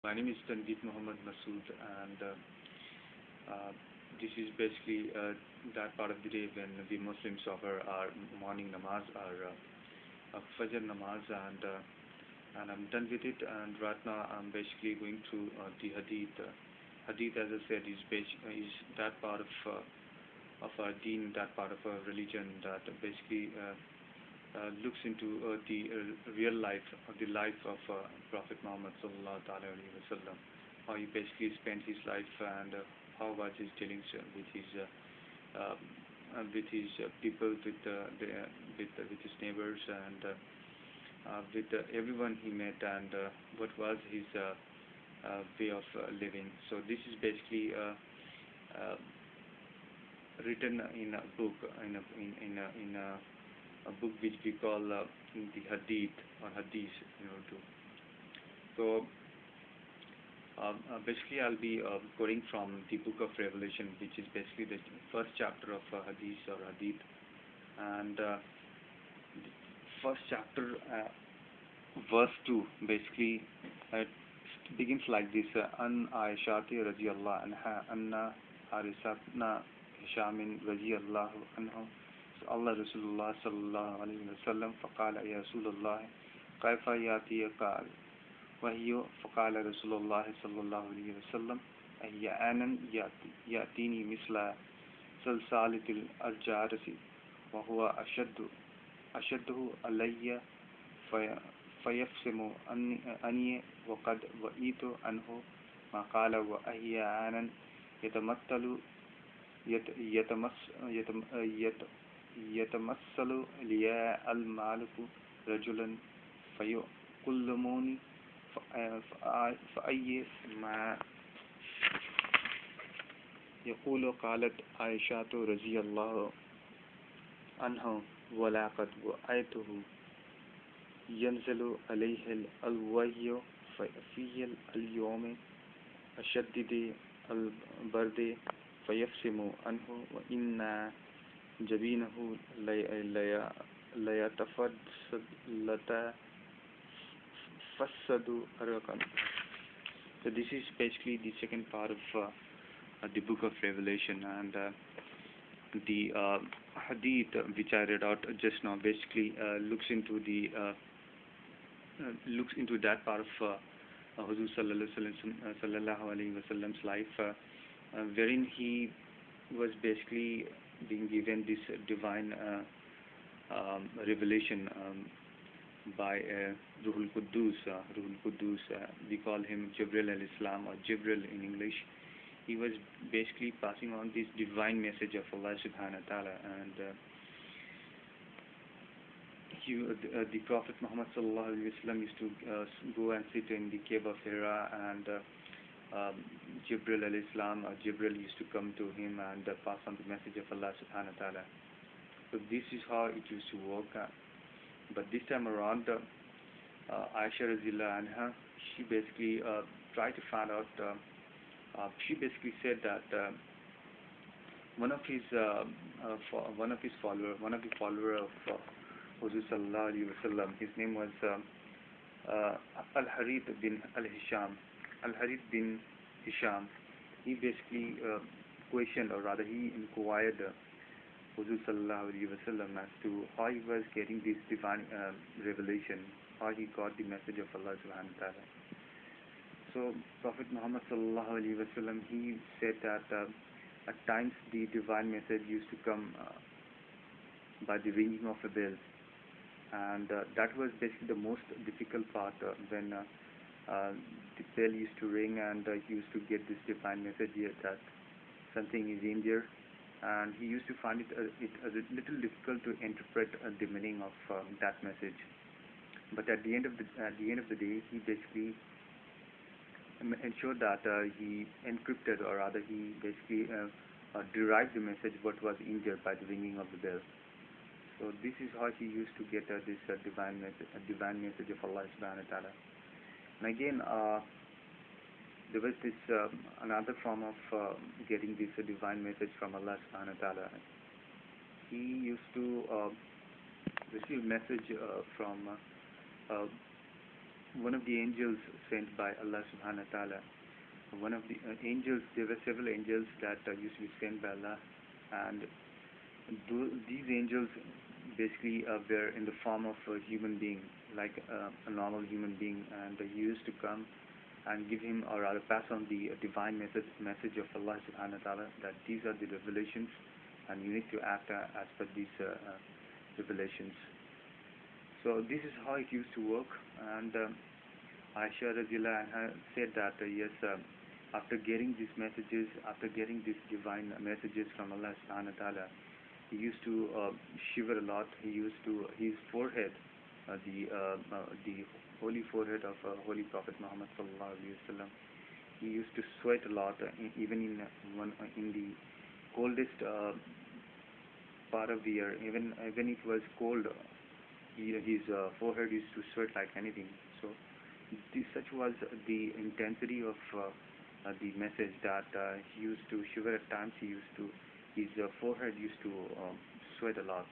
My name is Tanveer Muhammad Masood, and this is basically that part of the day when the Muslims offer our morning namaz, our Fajr namaz, and I'm done with it. And right now, I'm basically going through the Hadith. Hadith, as I said, is that part of our deen, that part of our religion that basically looks into the real life, the life of Prophet Muhammad sallallahu alaihi wasallam, how he basically spent his life, and how was his dealings uh, with his people, with his neighbors, and with everyone he met, and what was his way of living. So this is basically written in a book, in a book which we call the Hadith or Hadith, too. So basically, I'll be quoting from the Book of Revelation, which is basically the first chapter of Hadith or Hadith, and the first chapter, verse 2, basically begins like this: An Aishati radiyallahu anha anna Harisatna Hishamin radiyallahu anhu Allah Rasulullah sallallahu alayhi wa sallam faqala ya Rasulullah kaifa yatiyaka wahyu faqala Rasulullah sallallahu alayhi wa sallam ayya anan yatini misla salsalatil arjarasi wa huwa ashadduhu alayya fayafsimu anni wa qad wa'itu anhu ma qala wa ayya anan yatamattalu يتمثل لي المالك رجلا فيكلمني فأي ما يقول قالت عائشة رضي الله عنها ولقد رأيته ينزل عليه الوحي في اليوم أشدد البرد فيفسم عنه وإن جبينه ليتفسد عرقا. So this is basically the second part of the Book of Revelation, and the Hadith which I read out just now basically looks into that part of Huzur sallallahu alaihi wasallam's life, wherein he was basically being given this divine revelation by Ruhul Quddus. We call him Jibril al-Islam, or Jibril in English. He was basically passing on this divine message of Allah subhanahu wa ta'ala, and the Prophet Muhammad sallallahu alaihi wasallam used to go and sit in the cave of Hira, and Jibril al-Islam, or Jibril, used to come to him and pass on the message of Allah subhanahu wa ta'ala. So this is how it used to work. But this time around, Aisha radhiyallahu anha, she basically tried to find out, she basically said that one of the follower of Huzur sallallahu alaihi wasallam, his name was Al-Harith bin Hisham. He basically questioned, or rather he inquired Huzur sallallahu alaihi wasallam as to how he was getting this divine revelation, how he got the message of Allah subhanahu wa ta'ala. So Prophet Muhammad sallallahu alaihi wasallam, he said that at times the divine message used to come by the ringing of a bell, and that was basically the most difficult part, when the bell used to ring, and he used to get this divine message that something is in there, and he used to find it a little difficult to interpret the meaning of that message. But at the end of the day, he basically ensured that he encrypted, or rather he basically derived the message what was in there by the ringing of the bell. So this is how he used to get this divine message of Allah subhanahu wa ta'ala. And again, there was this another form of getting this divine message from Allah subhanahu wa ta'ala. He used to receive message from one of the angels sent by Allah subhanahu wa ta'ala. One of the angels, there were several angels that used to be sent by Allah, and these angels basically were in the form of a human being, like a normal human being, and they used to come and give him, or rather pass on the divine message of Allah subhanahu wa ta'ala, that these are the revelations and you need to act as per these revelations. So this is how it used to work, and Aisha Radhiyallahu anha said that yes, after getting these messages, after getting these divine messages from Allah subhanahu wa ta'ala, he used to shiver a lot. He used to, his forehead, the holy forehead of Holy Prophet Muhammad sallallahu alaihi wasallam, he used to sweat a lot, even in the coldest part of the year. Even it was cold, his forehead used to sweat like anything. So such was the intensity of the message that he used to shiver at times. His forehead used to sweat a lot.